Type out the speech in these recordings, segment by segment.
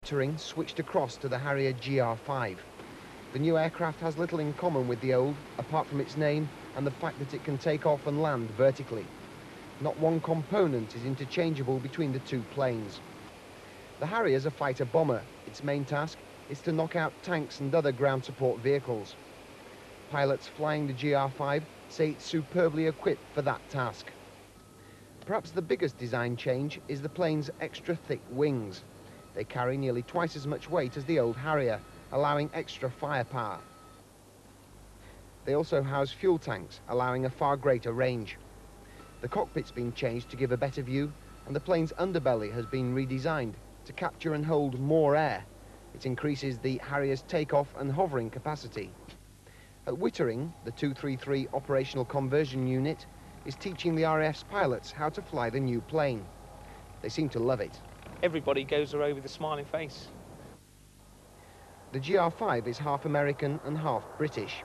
Wittering switched across to the Harrier GR5. The new aircraft has little in common with the old, apart from its name and the fact that it can take off and land vertically. Not one component is interchangeable between the two planes. The Harrier is a fighter bomber. Its main task is to knock out tanks and other ground support vehicles. Pilots flying the GR5 say it's superbly equipped for that task. Perhaps the biggest design change is the plane's extra thick wings. They carry nearly twice as much weight as the old Harrier, allowing extra firepower. They also house fuel tanks, allowing a far greater range. The cockpit's been changed to give a better view, and the plane's underbelly has been redesigned to capture and hold more air. It increases the Harrier's takeoff and hovering capacity. At Wittering, the 233 Operational Conversion Unit is teaching the RAF's pilots how to fly the new plane. They seem to love it. Everybody goes away with a smiling face. The GR5 is half American and half British.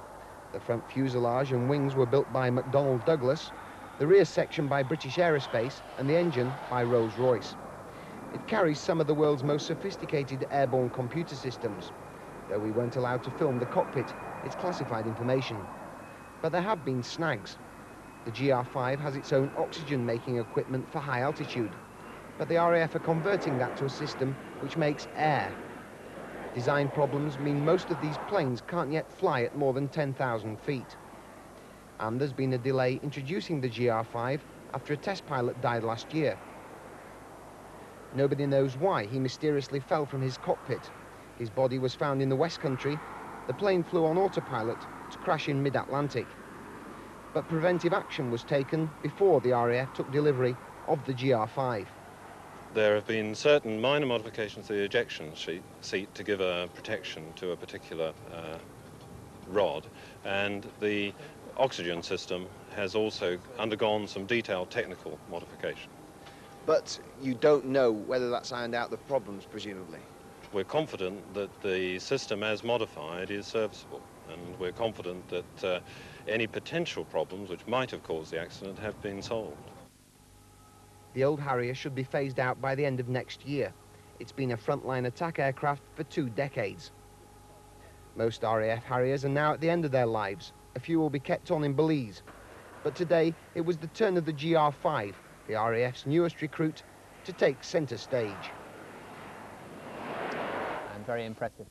The front fuselage and wings were built by McDonnell Douglas, the rear section by British Aerospace, and the engine by Rolls-Royce. It carries some of the world's most sophisticated airborne computer systems. Though we weren't allowed to film the cockpit, it's classified information. But there have been snags. The GR5 has its own oxygen-making equipment for high altitude, but the RAF are converting that to a system which makes air. Design problems mean most of these planes can't yet fly at more than 10,000 feet. And there's been a delay introducing the GR5 after a test pilot died last year. Nobody knows why he mysteriously fell from his cockpit. His body was found in the West Country. The plane flew on autopilot to crash in mid-Atlantic. But preventive action was taken before the RAF took delivery of the GR5. There have been certain minor modifications to the ejection seat to give a protection to a particular rod, and the oxygen system has also undergone some detailed technical modification. But you don't know whether that's ironed out the problems, presumably? We're confident that the system as modified is serviceable, and we're confident that any potential problems which might have caused the accident have been solved. The old Harrier should be phased out by the end of next year. It's been a frontline attack aircraft for 2 decades. Most RAF Harriers are now at the end of their lives. A few will be kept on in Belize. But today, it was the turn of the GR5, the RAF's newest recruit, to take centre stage. And very impressive.